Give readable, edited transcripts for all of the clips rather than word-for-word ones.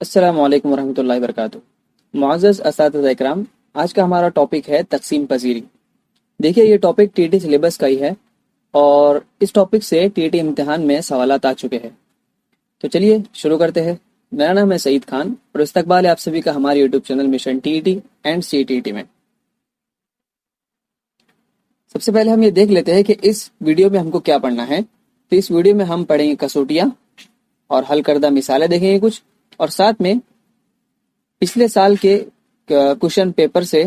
अस्सलाम वालेकुम वरहमतुल्लाहि वबरकातुहू। मुअज़्ज़ज़ असातिज़ा इकराम, आज का हमारा टॉपिक है तक़सीम पज़ीरी। देखिए, ये टॉपिक टीटी सिलेबस का ही है और इस टॉपिक से टीटी इम्तिहान में सवालात आ चुके हैं। तो चलिए शुरू करते हैं। मेरा नाम है सईद खान और इस्तकबाल है आप सभी का हमारे YouTube channel mission TT and CTT में। सबसे पहले हम ये देख लेते हैं कि इस वीडियो में हमको क्या पढ़ना है। तो इस वीडियो में हम पढ़ेंगे कसौटियाँ और हल करदा मिसालें देखेंगे कुछ, और साथ में पिछले साल के क्वेश्चन पेपर से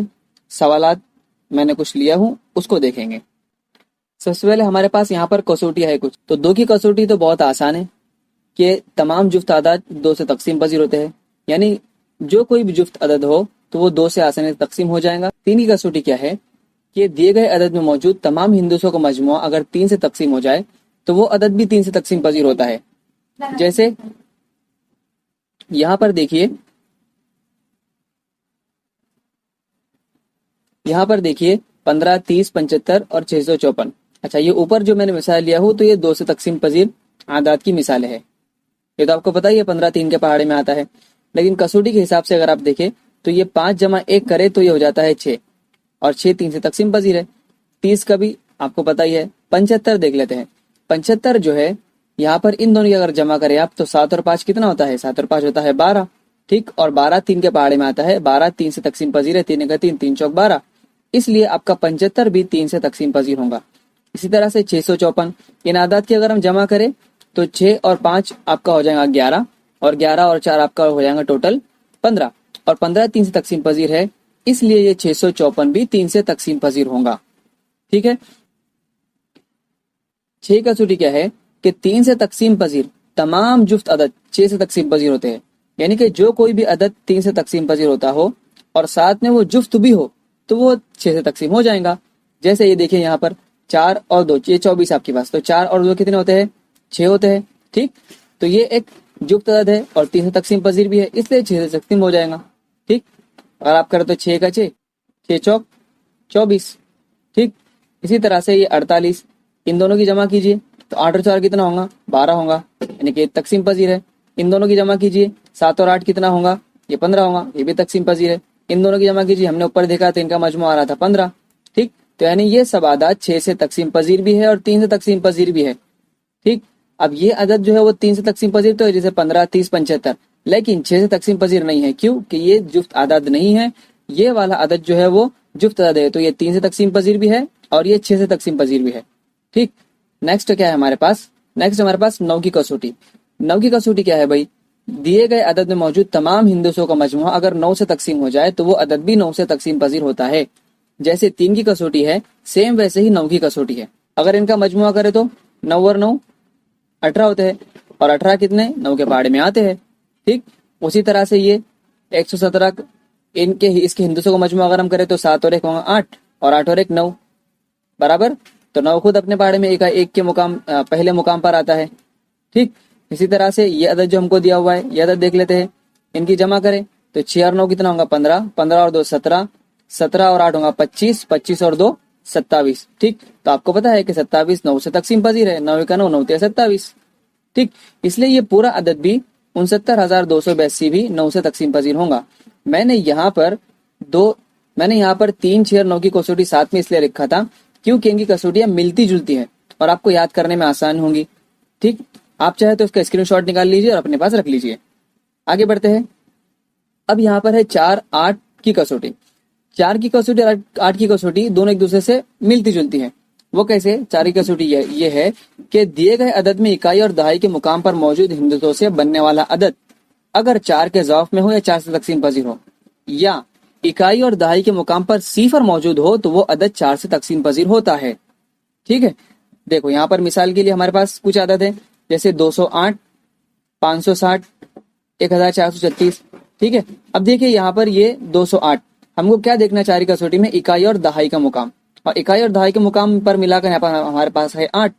सवालात मैंने कुछ लिया हूँ उसको देखेंगे। सबसे पहले हमारे पास यहाँ पर कसौटियाँ है कुछ। तो दो की कसौटी तो बहुत आसान है कि तमाम जुफ्त आदाद दो से तकसीम पजीर होते हैं, यानी जो कोई भी जुफ्त अदद हो तो वो दो से आसानी से तकसीम हो जाएगा। तीन की कसौटी क्या है कि दिए गए अदद में मौजूद तमाम हिंदुसों का मजमुआ अगर तीन से तकसीम हो जाए तो वो अदद भी तीन से तकसीम पजीर होता है। जैसे यहाँ पर देखिए, यहाँ पर देखिए 15, 30, 75 और 654। अच्छा, ये ऊपर जो मैंने मिसाल लिया हूँ तो ये दो से तकसीम पजीर आदाद की मिसालें हैं। ये तो आपको पता ही है 15 3 के पहाड़े में आता है। लेकिन कसौटी के हिसाब से अगर आप देखें तो ये 5 जमा 1 करे तो ये हो जाता है 6, और 6 3 से तकसीम पजीर है। 30 का भी आपको पता ही है। 75 देख लेते हैं। 75 जो है यहाँ पर इन दोनों की अगर जमा करें आप तो 7 और 5 कितना होता है? 7 और 5 होता है 12, ठीक। और 12 3 के पहाड़े में आता है। 12 3 से तकसीम पजीर है। 3 का 3, 3 चौक 12, इसलिए आपका 75 भी 3 से तकसीम पजीर होगा। इसी तरह से 654, इन आदाद की अगर हम जमा करें तो 6 और 5 आपका हो जाएगा 11, और 11 और 4 आपका हो जाएगा टोटल 15, और 15 3 से तकसीम पजीर है, इसलिए ये 654 भी 3 से तकसीम पजीर होगा। ठीक है। 6 का सूटी क्या है कि 3 से तकसीम पजीर तमाम जुफ्त अदद 6 से तकसीम पजीर होते हैं, यानी कि जो कोई भी अदद 3 से तकसीम पजीर होता हो और साथ में वो जुफ्त भी हो तो वो 6 से तकसीम हो जाएगा। जैसे ये देखिए यहाँ पर 4 और 2, ये 24 आपके पास, तो 4 और 2 कितने होते हैं? 6 होते हैं, ठीक। तो ये एक जुफ्त अदद है और 3 से तकसीम पजीर भी है, इसलिए 6 से तकसीम हो जाएगा, ठीक। अगर आप करें तो 6 का 6, 6 चौक 24, ठीक। इसी तरह से ये 48, इन दोनों की जमा कीजिए तो 8 और 4 कितना होगा? 12 होगा, यानी कि तकसीम पजीर है। इन दोनों की जमा कीजिए, 7 और 8 कितना होगा? ये 15 होगा, ये भी तकसीम पजीर है। इन दोनों की जमा कीजिए, हमने ऊपर देखा तो इनका मजमू आ रहा था 15, ठीक। तो यानी ये सब आदाद 6 से तकसीम पजीर भी है और 3 से तकसीम पजीर भी है, ठीक। अब ये अदद जो है वो 3 से तकसीम पजीर तो है, जैसे 15, 30, 75, लेकिन 6 से तकसीम पजीर नहीं है। क्यों? कि ये जुफ्त आदाद नहीं है। ये वाला अदद जो है वो जुफ्त अदद है, तो ये 3 से तकसीम पजीर भी है और ये 6 से तकसीम पजीर भी है, ठीक। नेक्स्ट क्या है हमारे पास? नेक्स्ट हमारे पास 9 की कसौटी। 9 की कसौटी क्या है भाई? दिए गए अदद में मौजूद तमाम हिंदुसों का मजमुआ अगर 9 से तकसीम हो जाए तो वो अदद भी 9 से तकसीम पजीर होता है। जैसे 3 की कसौटी है, सेम वैसे ही 9 की कसौटी है। अगर इनका मजमुआ करे तो 9 और 9 18 होते हैं, और 18 कितने? 9 के पहाड़े में आते हैं, ठीक। उसी तरह से ये 117, इनके इसके हिंदुसों का मजमुआ अगर हम करें तो 7 और 1 होगा 8, और 8 और 1 9 बराबर। तो 9 खुद अपने पहाड़े में एक के मुकाम पहले मुकाम पर आता है, ठीक। इसी तरह से ये अदद जो हमको दिया हुआ है, ये अदद देख लेते हैं। इनकी जमा करें तो 6 और 9 कितना होगा? 15, 15 और 2 17, 17 और 8 होगा 25, 25 और 2 27, ठीक। तो आपको पता है कि 27 9 से तकसीम पजीर है। 9 का 9, 9 27, ठीक। इसलिए ये पूरा अदद भी 69,282 भी 9 से तकसीम पजीर होगा। मैंने यहाँ पर 3, 6 और 9 की कसौटी साथ में इसलिए लिखा था क्योंकि इनकी कसौटियां मिलती जुलती हैं और आपको याद करने में आसान होंगी, ठीक। आप चाहे तो इसका स्क्रीनशॉट निकाल लीजिए और अपने पास रख लीजिए। आगे बढ़ते हैं। अब यहाँ पर है 4, 8 की कसौटी। 4 की कसौटी और 8 की कसौटी दोनों एक दूसरे से मिलती जुलती है। वो कैसे? 4 की कसौटी ये है कि दिए गए अदद में इकाई और दहाई के मुकाम पर मौजूद हिंदुसों से बनने वाला अदद अगर 4 के ज़ौफ में हो या 4 से तकसीम पजीर हो, या इकाई और दहाई के मुकाम पर सिफर मौजूद हो तो वो अदद 4 से तकसीम पजीर होता है, ठीक है। देखो यहाँ पर मिसाल के लिए हमारे पास कुछ अदद है, जैसे 208, 560, 1436, ठीक है। अब देखिए यहाँ पर ये 208, हमको क्या देखना? 4 की कसौटी में इकाई और दहाई का मुकाम, और इकाई और दहाई के मुकाम पर मिलाकर यहाँ पर हमारे पास है 8,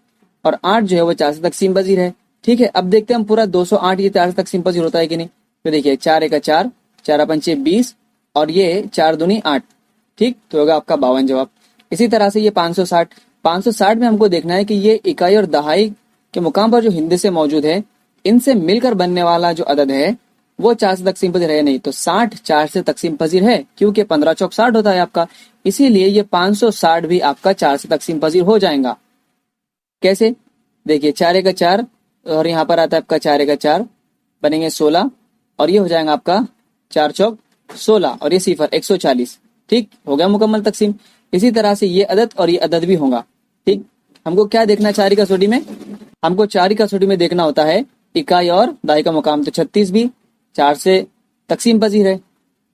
और 8 जो है वो 4 से तकसीम पजीर है, ठीक है। अब देखते हैं हम पूरा 208 ये 4 से तकसीम पजीर होता है कि नहीं। तो देखिए 4 का 4, 4 पंचे 20, और ये 4 दूनी 8, ठीक। तो होगा आपका 52 जवाब। इसी तरह से ये 560 में हमको देखना है कि ये इकाई और दहाई के मुकाम पर जो हिंदे से मौजूद है इनसे मिलकर बनने वाला जो अदद है वो 4 से तकसीम पजीर है नहीं, तो 60 4 से तकसीम पजीर है, क्योंकि 15 चौक 60 होता है आपका, इसीलिए ये 560 भी आपका 4 से तकसीम पजीर हो जाएगा। कैसे? देखिए 4 का 4 और यहाँ पर आता है आपका 4 का 4, बनेंगे 16 और ये हो जाएगा आपका 4 चौक 16 और ये सिफर 140। ठीक, हो गया मुकम्मल तकसीम। इसी तरह से ये अदद और ये अदद भी होगा। ठीक, हमको क्या देखना 4 की कसौटी में? हमको 4 की कसौटी में देखना होता है इकाई और दहाई का मुकाम। तो 36 भी 4 से तकसीम पजीर है।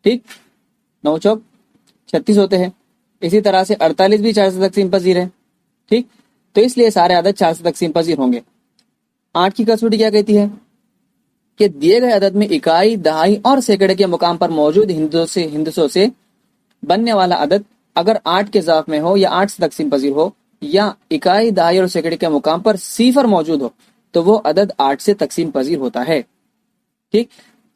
ठीक, 9 चौक 36 होते हैं। इसी तरह से 48 भी 4 से तकसीम पजीर है। ठीक, तो इसलिए सारे अदद 4 से तकसीम पजीर होंगे। 8 की कसौटी क्या कहती है कि दिए गए अदद में इकाई, दहाई और सैकड़े के मुकाम पर मौजूद हिंदसों से बनने वाला अदद अगर 8 के ज़ाफ में हो या 8 से तकसीम पजीर हो या इकाई, दहाई और सैकड़े के मुकाम पर सिफर मौजूद हो तो वो अदद 8 से तकसीम पजीर होता है। ठीक,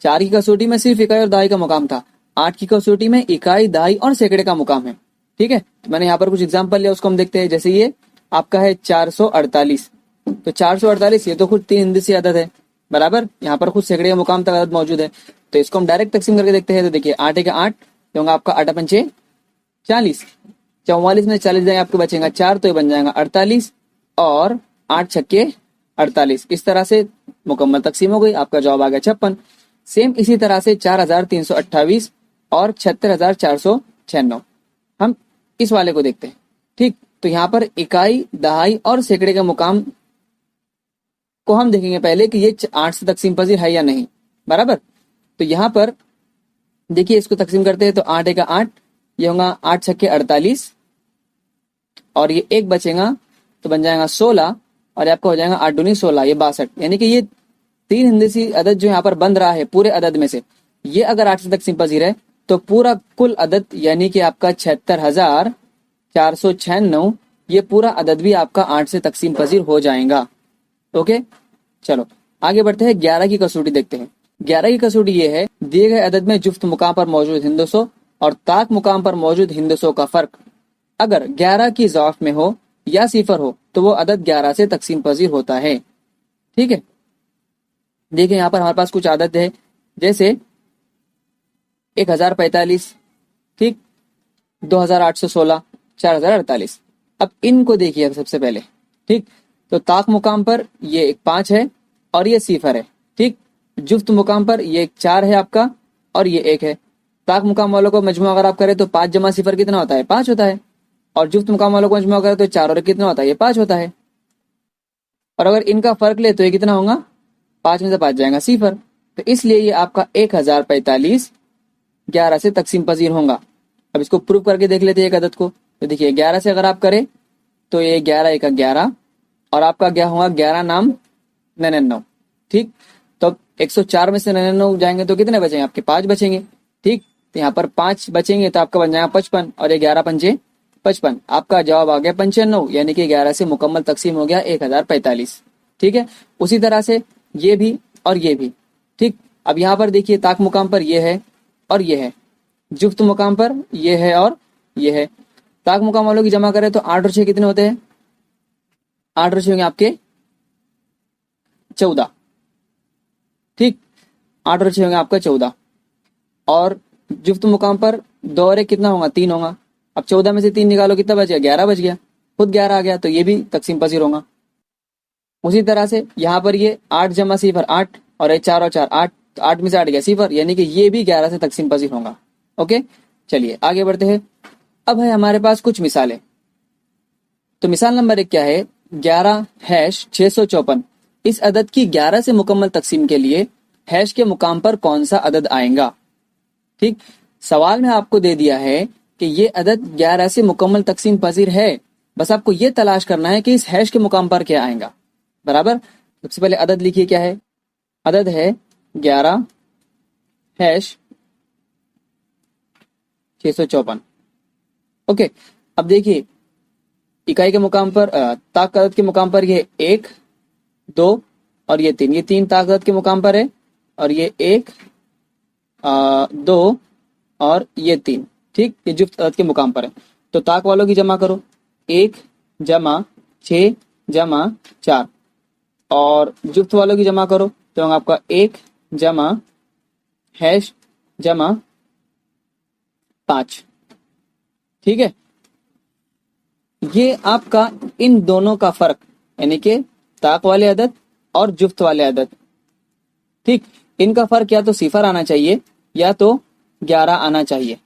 4 की कसौटी में सिर्फ इकाई और दहाई का मुकाम था, 8 की कसौटी में इकाई, दहाई और सैकड़े का मुकाम है। ठीक है, तो मैंने यहाँ पर कुछ एग्जाम्पल लिया, उसको हम देखते हैं। जैसे ये आपका है 448, तो 448 ये तो खुद 3 हिंदसी अदद है, बराबर। यहाँ पर खुद सैकड़े का मुकाम तक अदद मौजूद है, तो इसको हम डायरेक्ट तकसीम करके देखते हैं। तो देखिए 8 का 8 होगा आपका 8 पंचे 40, 44 में 40 जाएंगे आपको बचेगा 4, तो ये बन जाएगा 48 और 8 छक्के 48। इस तरह से मुकम्मल तकसीम हो गई, आपका जवाब आ गया 56। सेम इसी तरह से 4328 और 76496 हम इस वाले को देखते हैं। ठीक, तो यहाँ पर इकाई, दहाई और सैकड़े का मुकाम को हम देखेंगे पहले कि ये 8 से तकसीम पजीर है या नहीं, बराबर। तो यहाँ पर देखिए इसको तकसीम करते हैं, तो 8 का 8 ये होगा 8 छक्के 48 और ये एक बचेगा तो बन जाएगा 16 और ये आपका हो जाएगा 8 दूनी 16, ये 62। यानी कि ये 3 हिंदसी अदद जो यहाँ पर बन रहा है पूरे अदद में से, ये अगर 8 से तकसीम पजीर है तो पूरा कुल अदद यानी कि आपका 76,496 ये पूरा अदद भी आपका 8 से तकसीम पजीर हो जाएगा। ओके, चलो आगे बढ़ते हैं। 11 की कसौटी देखते हैं। 11 की कसौटी ये है, दिए गए अदद में जुफ्त मुकाम पर मौजूद हिंदसों और ताक मुकाम पर मौजूद हिंदसों का फर्क अगर 11 की ज़ाफ में हो या सिफर हो तो वो अदद 11 से तकसीम पजीर होता है। ठीक है, देखिए यहाँ पर हमारे पास कुछ आदत है, जैसे 1045, ठीक, 2816, 4048। अब इनको देखिए सबसे पहले। ठीक, तो ताक मुकाम पर ये एक 5 है और ये सिफर है। ठीक, जुफ्त मुकाम पर ये एक 4 है आपका और ये 1 है। ताक मुकाम वालों को मजमू अगर आप करें तो 5 जमा सिफर कितना होता है? 5 होता है। और जुफ्त मुकाम वालों को मजमू करें तो 4 और कितना होता है? ये 5 होता है। और अगर इनका फर्क ले तो ये कितना होगा? 5 में से 5 जाएगा सिफर, तो इसलिए ये आपका 1045 11 से तकसीम पजीर होगा। अब इसको प्रूव करके देख लेते हैं एक अदद को। तो देखिए 11 से अगर आप करें तो ये 11 1 11 और आपका क्या होगा? 11 नाम 99। ठीक, तो 104 में से 99 जाएंगे तो कितने बचेंगे? आपके 5 बचेंगे। ठीक, तो यहाँ पर 5 बचेंगे तो आपका बन जाएगा 55 और ये 11 पंचे 55। आपका जवाब आ गया 95, यानी कि 11 से मुकम्मल तकसीम हो गया 1045। ठीक है, उसी तरह से ये भी और ये भी। ठीक, अब यहाँ पर देखिए ताक मुकाम पर ये है और ये है, जुफ्त मुकाम पर ये है और ये है। ताक मुकाम वालों की जमा करें तो 8 और 6 कितने होते हैं? 8 और 6 होंगे आपके 14। ठीक, 8 और 6 होंगे आपका 14 और जुफ्त मुकाम पर 2 और 1 कितना होगा? 3 होगा। अब 14 में से 3 निकालो, कितना बच गया? 11 बच गया, खुद 11 आ गया, तो ये भी तकसीम पजीर होगा। उसी तरह से यहाँ पर ये 8 जमा सिफर 8 और 4 और 4 8, तो 8 में से 8 गया सिफर, यानी कि ये भी 11 से तकसीम पजीर होगा। ओके, चलिए आगे बढ़ते हैं। अब है हमारे पास कुछ मिसालें। तो मिसाल नंबर 1 क्या है? 11-654। इस अदद की 11 से मुकम्मल तकसीम के लिए हैश के मुकाम पर कौन सा अदद आएगा? ठीक, सवाल में आपको दे दिया है कि ये अदद 11 से मुकम्मल तकसीम पजीर है, बस आपको ये तलाश करना है कि इस हैश के मुकाम पर क्या आएगा, बराबर। सबसे पहले अदद लिखिए, क्या है? अदद है 11-654। ओके, अब देखिए इकाई के मुकाम पर ताक अदद के मुकाम पर ये 1 2 और ये 3, ये 3 ताक अदद के मुकाम पर है और ये 1 2 और ये 3। ठीक, ये जुफ्त अदद के मुकाम पर है। तो ताक वालों की जमा करो, 1 जमा 6 जमा 4 और जुफ्त वालों की जमा करो तो आपका 1 जमा हैश जमा 5। ठीक है, ये आपका इन दोनों का फर्क, यानी कि ताक वाले अदद और जुफ्त वाले अदद, ठीक, इनका फर्क या तो सिफर आना चाहिए या तो 11 आना चाहिए।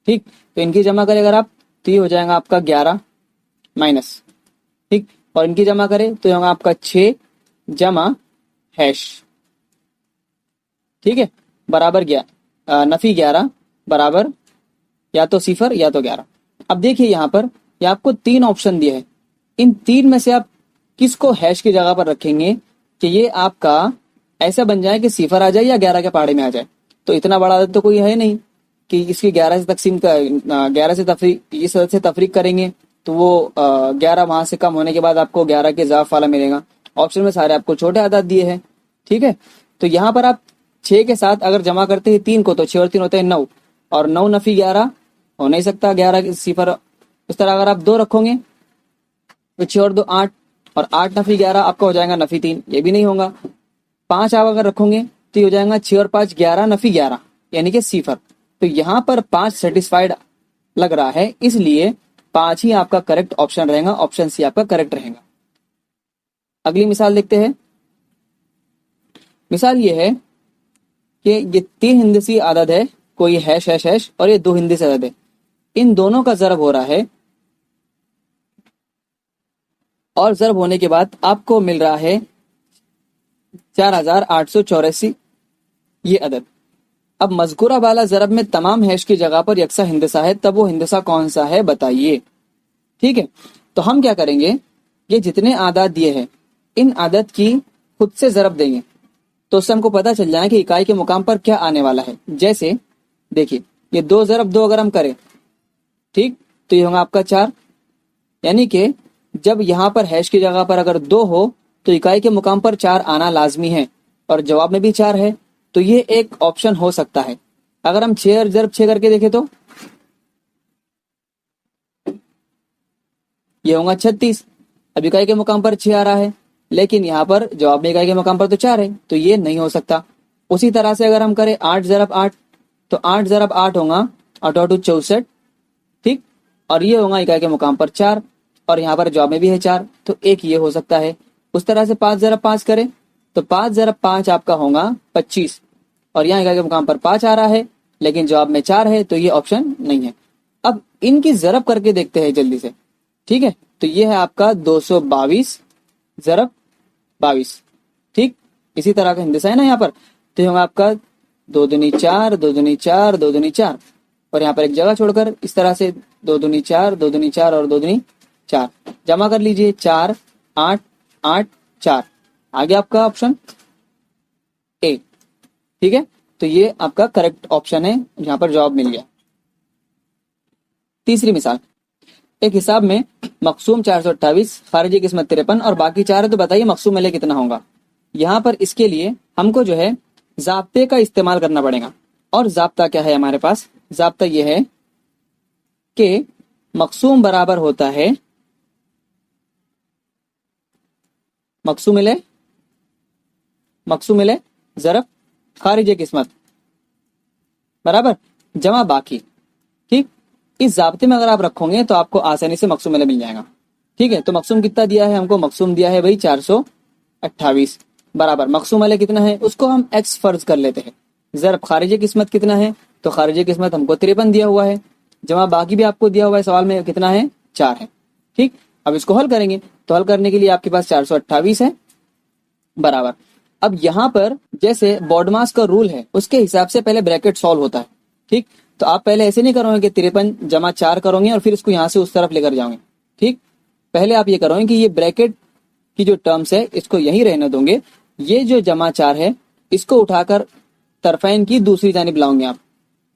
ठीक, तो इनकी जमा करें अगर आप तो ये हो जाएगा आपका 11 माइनस, ठीक, और इनकी जमा करें तो ये होगा आपका 6 जमा हैश। ठीक है, बराबर नफी 11 बराबर या तो सिफर या तो 11। अब देखिए यहाँ पर ये आपको 3 ऑप्शन दिए हैं, इन 3 में से आप किसको हैश की जगह पर रखेंगे कि ये आपका ऐसा बन जाए कि सिफर आ जाए या 11 के पहाड़े में आ जाए। तो इतना बड़ा आदत तो कोई है नहीं कि इसकी 11 से तकसीम का 11 से तफरीक, इस अदद से तफरीक करेंगे तो वो 11 वहां से कम होने के बाद आपको 11 के इजाफ वाला मिलेगा। ऑप्शन में सारे आपको छोटे आदत दिए हैं। ठीक है, तो यहाँ पर आप 6 के साथ अगर जमा करते हैं 3 को तो 6 और 3 होते हैं 9, और 9 नफी 11 हो नहीं सकता, 11 सिफर। इस तरह अगर आप 2 रखोगे तो 6 और 2 8, और 8 नफी 11 आपका हो जाएगा नफी 3, ये भी नहीं होगा। 5 आप अगर रखोगे तो ये हो जाएगा 6 और 5 11 नफी 11, यानी कि सिफर। तो यहाँ पर 5 सेटिस्फाइड लग रहा है, इसलिए 5 ही आपका करेक्ट ऑप्शन रहेगा, ऑप्शन सी आपका करेक्ट रहेगा। अगली मिसाल देखते हैं। मिसाल ये है कि ये 3 हिंदसी आदद है, कोई हैश हैश हैश, और ये 2 हिंदसी आदद है, इन दोनों का ज़रब हो रहा है, और ज़रब होने के बाद आपको मिल रहा है 4884 ये अदद। अब मज़कूरा वाला ज़रब में तमाम हैश की जगह पर यकसा हिंदसा है, तब वो हिंदसा कौन सा है बताइए। ठीक है, तो हम क्या करेंगे, ये जितने आदाद दिए हैं इन आदद की खुद से ज़रब देंगे, तो उससे हमको पता चल जाए कि इकाई के मुकाम पर क्या आने वाला है। जैसे देखिए, ये 2 ज़रब 2 अगर हम करें, ठीक, तो ये होगा आपका 4, यानी कि जब यहाँ पर हैश की जगह पर अगर 2 हो तो इकाई के मुकाम पर 4 आना लाजमी है, और जवाब में भी 4 है, तो ये एक ऑप्शन हो सकता है। अगर हम 6 और ज़रब 6 करके देखें तो ये होगा 36। अब इकाई के मुकाम पर 6 आ रहा है, लेकिन यहाँ पर जवाब में इकाई के मुकाम पर तो 4 है, तो ये नहीं हो सकता। उसी तरह से अगर हम करें 8 ज़रब 8, तो 8 ज़रब 8 होगा 8 8 64, ठीक, और ये होगा इकाई के मुकाम पर 4, और यहाँ पर जवाब में भी है 4, तो एक ये हो सकता है। उस तरह से 5 ज़रब 5 करें तो 5 ज़रब 5 आपका होगा 25, और यहाँ इकाई के मुकाम पर 5 आ रहा है, लेकिन जवाब में 4 है, तो ये ऑप्शन नहीं है। अब इनकी ज़रब करके देखते हैं जल्दी से। ठीक है, तो ये है आपका 222 ज़रब 22, ठीक, इसी तरह का हिंदसा है ना यहाँ पर, तो होगा आपका 2 दूनी 4 2 दूनी 4 2 दूनी 4, और यहाँ पर एक जगह छोड़कर इस तरह से 2 दूनी 4 2 दूनी 4 और 2 दूनी 4 जमा कर लीजिए, 4 8 8 4, आगे आपका ऑप्शन ए। ठीक है, तो ये आपका करेक्ट ऑप्शन है, यहाँ पर जवाब मिल गया। तीसरी मिसाल, एक हिसाब में मकसूम 428, खारिजी किस्मत 53 और बाकी 4 है, तो बताइए मकसूम मिले कितना होगा। यहाँ पर इसके लिए हमको जो है ज़ाब्ते का इस्तेमाल करना पड़ेगा, और ज़ाब्ता क्या है हमारे पास, ज़ाब्ता ये है कि मकसूम बराबर होता है मकसूम मिले ज़रब खारिजी किस्मत बराबर जमा बाकी। ठीक, इस ज़ाब्ते में अगर आप रखोगे तो आपको आसानी से मकसूम मिले मिल जाएगा। ठीक है, तो मकसूम कितना दिया है हमको, मकसूम दिया है भाई 428 बराबर मकसूम मिले कितना है, उसको हम एक्स फर्ज कर लेते हैं। ज़रब खारिजी किस्मत कितना है, तो खारिजी किस्मत हमको 53 दिया हुआ है, जमा बाकी भी आपको दिया हुआ है, सवाल में कितना है 4 है। ठीक, अब इसको हल करेंगे, तो हल करने के लिए आपके पास 428 है बराबर। अब यहाँ पर जैसे बॉडमास का रूल है उसके हिसाब से पहले ब्रैकेट सॉल्व होता है। ठीक, तो आप पहले ऐसे नहीं करोगे कि 53 जमा 4 करोगे और फिर इसको यहाँ से उस तरफ लेकर जाओगे। ठीक, पहले आप ये करोगे कि ये ब्रैकेट की जो टर्म्स है इसको यहीं रहने दोगे, ये जो जमा 4 है इसको उठाकर तरफैन की दूसरी जानिब लाओगे आप,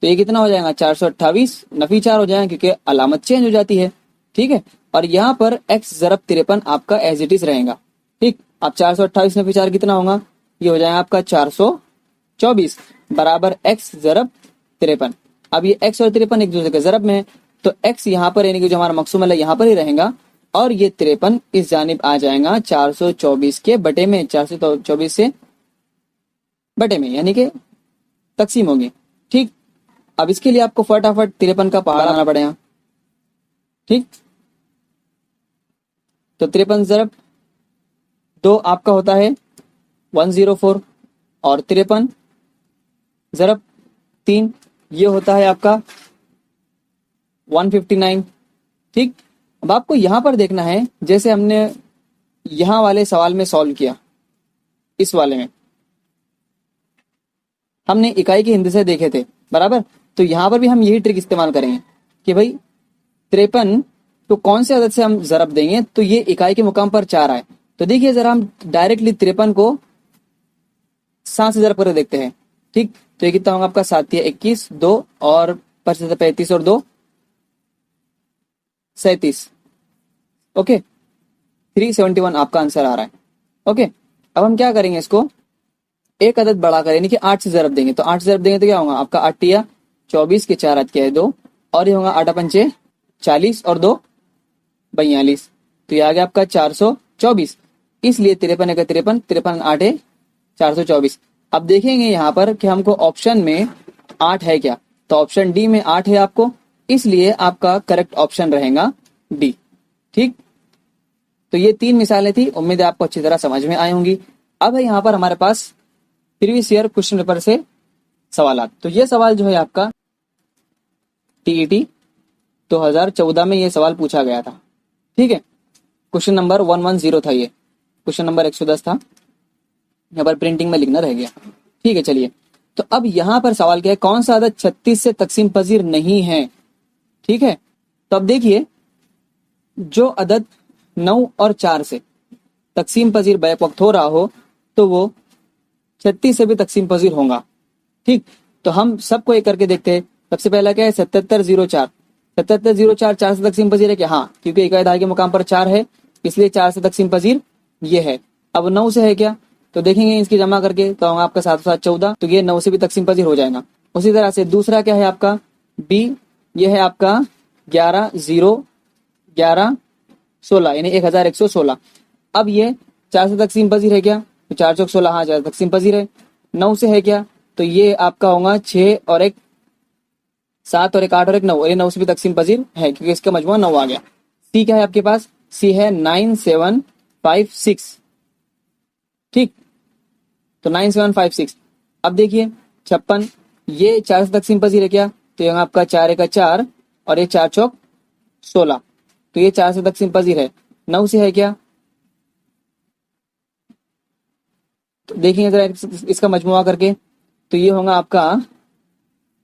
तो ये कितना हो जाएगा 428 नफी 4 हो जाएगा, क्योंकि अलामत चेंज हो जाती है। ठीक है, और यहाँ पर एक्स ज़रब 53 आपका एज इट इज रहेगा। ठीक, अब 428 नफी 4 कितना होगा, ये हो जाएगा आपका 424 बराबर एक्स ज़रब 53। अब ये एक्स और 53 एक दूसरे के ज़रब में है, तो एक्स यहाँ पर यानी कि जो हमारा मकसूम है यहाँ पर ही रहेगा, और ये 53 इस जानिब आ जाएगा 424 के बटे में, 424 से बटे में, यानी कि तकसीम होगी। ठीक, अब इसके लिए आपको फटाफट 53 का पहाड़ आना पड़ेगा। ठीक, तो 53 ज़रब 2 आपका होता है 104 और 53 ज़रब 3 ये होता है आपका 159। ठीक, अब आपको यहां पर देखना है, जैसे हमने यहां वाले सवाल में सॉल्व किया, इस वाले में हमने इकाई के हिंदसे देखे थे बराबर, तो यहां पर भी हम यही ट्रिक इस्तेमाल करेंगे कि भाई 53 तो कौन से अदद से हम ज़रब देंगे तो ये इकाई के मुकाम पर 4 आए। तो देखिए जरा हम डायरेक्टली 53 को 7 से ज़रब करके देखते हैं। ठीक, तो ये कितना होगा आपका 7 या 21, 2 और 35 और 2 37। ओके, 371 आपका आंसर आ रहा है। ओके, अब हम क्या करेंगे, इसको एक अदद बढ़ाकर यानी कि 8 से ज़रब देंगे। तो 8 से ज़रब देंगे तो क्या होगा आपका 8 या 24 के 4 के 2 और ये होगा 8 पंचे 40 और 2 42, तो ये आ गया आपका 424। इसलिए 53 एक 53, 53 8 है 424। अब देखेंगे यहाँ पर कि हमको ऑप्शन में 8 है क्या, तो ऑप्शन डी में 8 है आपको, इसलिए आपका करेक्ट ऑप्शन रहेगा डी। ठीक, तो ये 3 मिसालें थी, उम्मीद है आपको अच्छी तरह समझ में आई होंगी। अब है यहाँ पर हमारे पास प्रीवियस ईयर क्वेश्चन पेपर से सवाल। तो ये सवाल जो है आपका टीईटी 2014 में ये सवाल पूछा गया था। ठीक है, क्वेश्चन नंबर 110 था, ये क्वेश्चन नंबर 110 था, यहाँ पर प्रिंटिंग में लिखना रह गया। ठीक है, चलिए, तो अब यहाँ पर सवाल क्या है, कौन सा अदद 36 से तकसीम पजीर नहीं है। ठीक है, तो अब देखिए जो अदद 9 और 4 से तकसीम पजीर बैक वक्त हो रहा हो तो वो 36 से भी तकसीम पजीर होगा। ठीक, तो हम सबको एक करके देखते हैं। सबसे पहला क्या है 7704, 7704 4 से तकसीम पजीर है क्या, हाँ, क्योंकि इकाई दहाई के मुकाम पर 4 है इसलिए 4 से तकसीम पजीर ये है। अब 9 से है क्या, तो देखेंगे इसकी जमा करके तो होगा आपका 7 7 14, तो ये 9 से भी तकसीम पजीर हो जाएगा। उसी तरह से दूसरा क्या है आपका बी, ये है आपका 11 0 11 16 यानी 1116। अब ये 4 से तकसीम पजीर है क्या, तो 4 चौक 16, हाँ 4 तकसीम पजीर है। 9 से है क्या, तो ये आपका होगा 6 और 1 7 और 1 8 और 1 9, और ये 9 से भी तकसीम पजीर है क्योंकि इसका मजमूआ 9 आ गया। सी क्या है आपके पास, सी है 9756। ठीक, तो 9756। अब देखिए 56, ये 4 से तकसीम पजीर है क्या, तो यहाँ आपका 4 1 4 और ये 4 चौक 16, तो ये 4 से तकसीम पजीर है। 9 से है क्या, तो देखेंगे जरा इसका मजमुआ करके, तो ये होगा आपका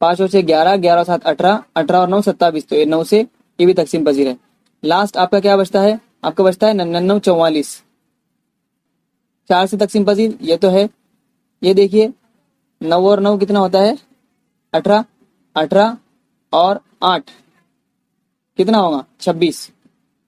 5 और 6 11, 11 और 7 18, 18 और 9 27, तो ये 9 से ये भी तकसीम पजीर है। लास्ट आपका क्या बचता है, आपका बचता है 99 44, 4 से तकसीम पजीर ये तो है। ये देखिए 9 और 9 कितना होता है 18, 18 और 8 कितना होगा 26।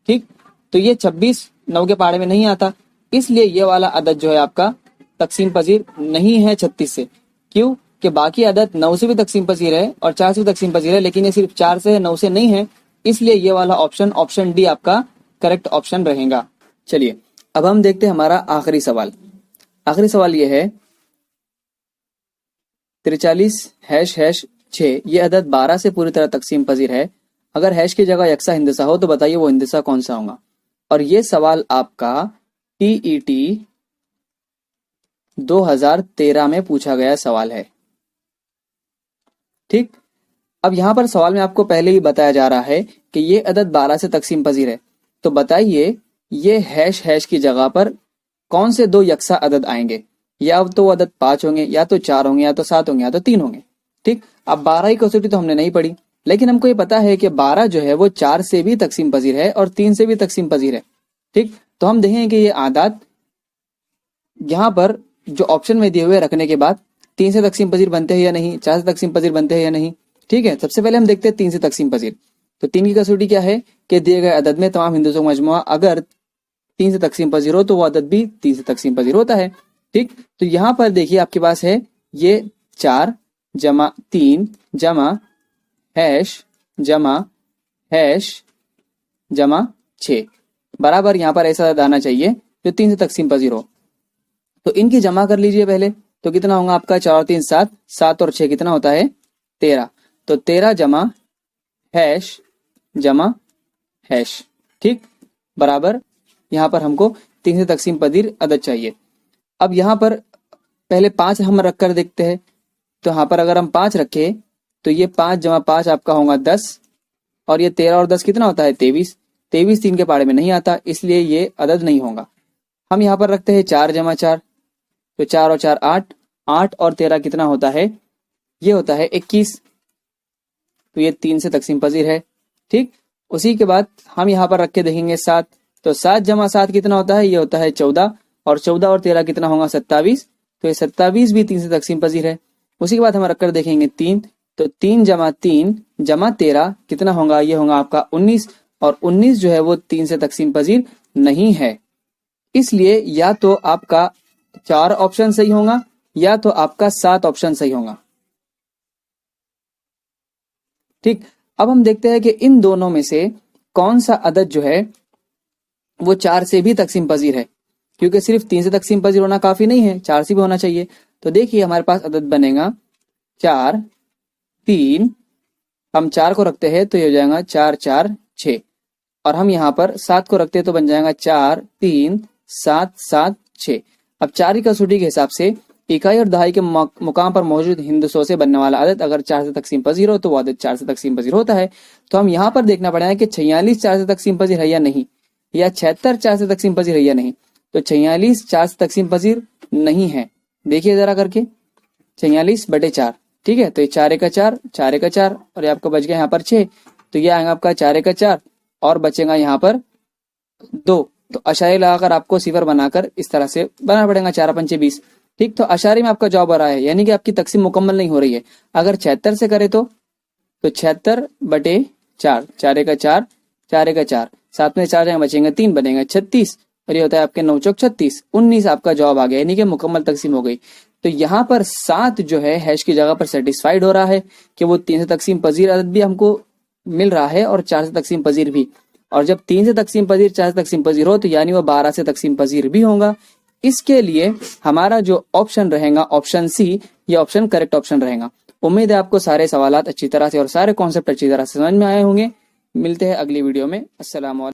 ठीक, तो ये 26 9 के पहाड़े में नहीं आता, इसलिए ये वाला अदद जो है आपका तकसीम पजीर नहीं है 36 से। क्यों, कि बाकी अदद 9 से भी तकसीम पजीर है और 4 से भी तकसीम पजीर है, लेकिन ये सिर्फ 4 से है 9 से नहीं है, इसलिए ये वाला ऑप्शन ऑप्शन डी आपका करेक्ट ऑप्शन रहेगा। चलिए अब हम देखते हैं हमारा आखिरी सवाल। आखिरी सवाल ये है 43 ##6, ये अदद 12 से पूरी तरह तकसीम पजीर है। अगर हैश की जगह यक्सा हिंदसा हो तो बताइए वो हिंदसा कौन सा होगा। और ये सवाल आपका टीईटी 2013 में पूछा गया सवाल है। ठीक, अब यहां पर सवाल में आपको पहले ही बताया जा रहा है कि ये अदद 12 से तकसीम पजीर है, तो बताइए ये हैश की जगह पर कौन से 2 यक्सा अदद आएंगे, या तो अदद 5 होंगे, या तो 4 होंगे, या तो 7 होंगे, या तो 3 होंगे। ठीक, अब 12 की कसौटी तो हमने नहीं पढ़ी, लेकिन हमको ये पता है कि 12 जो है वो 4 से भी तकसीम पजीर है और 3 से भी तकसीम पजीर है। ठीक, तो हम देखेंगे कि ये आदात यहाँ पर जो ऑप्शन में दिए हुए रखने के बाद 3 से तकसीम पजीर बनते हैं या नहीं, 4 से तकसीम पजीर बनते हैं या नहीं। ठीक है, सबसे पहले हम देखते हैं 3 से तकसीम पजीर। तो 3 की कसौटी क्या है कि दिए गए अदद में तमाम हिंदुओं का मजमुआ अगर 3 से तकसीम पजीर हो तो वो अदद भी 3 से तकसीम पजीर होता है। ठीक, तो यहाँ पर देखिए आपके पास है ये 4 जमा 3 जमा हैश जमा हैश जमा 6 बराबर यहाँ पर ऐसा आना चाहिए जो 3 से तकसीम पजीर हो। तो इनकी जमा कर लीजिए पहले, तो कितना होगा आपका 4 और 3 7, 7 और 6 कितना होता है 13। तो 13 जमा हैश, ठीक, बराबर यहाँ पर हमको 3 से तकसीम पजीर अदद चाहिए। अब यहाँ पर पहले 5 हम रख कर देखते हैं। तो यहाँ पर अगर हम 5 रखे तो ये 5 जमा 5 आपका होगा 10, और ये 13 और 10 कितना होता है 23। 23 3 के पाड़े में नहीं आता, इसलिए ये अदद नहीं होगा। हम यहाँ पर रखते हैं 4 जमा 4, तो 4 और 4 8, 8 और 13 कितना होता है, ये होता है 21। तो ये 3 से तकसीम पजीर है, ठीक। उसी के बाद हम यहाँ पर रख के देखेंगे 7, तो 7 जमा 7 कितना होता है, ये होता है 14, और 14 और 13 कितना होगा 27। तो ये 27 भी 3 से तकसीम पजीर है। उसी के बाद हम रखकर देखेंगे 3, तो 3 जमा 3 जमा 13 कितना होगा, ये होगा आपका 19, और 19 जो है वो 3 से तकसीम पजीर नहीं है। इसलिए या तो आपका 4 ऑप्शन सही होगा या तो आपका 7 ऑप्शन सही होगा, ठीक। अब हम देखते हैं कि इन दोनों में से कौन सा अदद जो है वो 4 से भी तकसीम पजीर है, क्योंकि सिर्फ 3 से तकसीम पजीर होना काफी नहीं है, 4 से भी होना चाहिए। तो देखिए हमारे पास अदद बनेगा 4 3, हम 4 को रखते हैं तो ये हो जाएगा 4 4 6, और हम यहाँ पर 7 को रखते हैं तो बन जाएगा 4 3 7 7 6। अब 4 की कसौटी के हिसाब से इकाई और दहाई के मुकाम पर मौजूद हिंदसों से बनने वाला अदद अगर 4 से तकसीम पजीर हो तो वो अदद 4 से तकसीम पजीर होता है। तो हम यहाँ पर देखना पड़ेगा कि 46 4 से तकसीम पजीर है या नहीं, या 76 4 से तकसीम पजीर है या नहीं। तो 46 4 से तकसीम पजीर नहीं है, देखिए जरा करके 46/4, ठीक है। तो ये 4 का 4, 4 का 4, और ये आपका बच गया यहाँ पर 6, तो ये आएगा आपका 4 का 4, और बचेगा यहाँ पर 2। तो अशारी लगाकर आपको सिफर बनाकर इस तरह से बनाना पड़ेगा, 4 पंचे 20, ठीक। तो अशारी में आपका जवाब आ रहा है, यानी कि आपकी तकसीम मुकम्मल नहीं हो रही है। अगर 76 से करे तो 76/4, 4 का 4, 4 का 4, 7 में 4 जाएंगे बचेंगे 3, बनेगा 36, और ये होता है आपके 9 चौक 36, 19 आपका जवाब आ गया, यानी कि मुकम्मल तकसीम हो गई। तो यहाँ पर 7 जो है हैश की जगह पर सेटिस्फाइड हो रहा है कि वो 3 से तकसीम पजीर अदद भी हमको मिल रहा है और 4 से तकसीम पजीर भी। और जब 3 से तकसीम पजीर 4 से तकसीम पजीर हो तो यानी वो 12 से तकसीम पजीर भी होगा। इसके लिए हमारा जो ऑप्शन रहेगा ऑप्शन सी, ये ऑप्शन करेक्ट ऑप्शन रहेगा। उम्मीद है आपको सारे सवालात अच्छी तरह से और सारे कॉन्सेप्ट अच्छी तरह से समझ में आए होंगे। मिलते हैं अगली वीडियो में। अस्सलाम वालेकुम।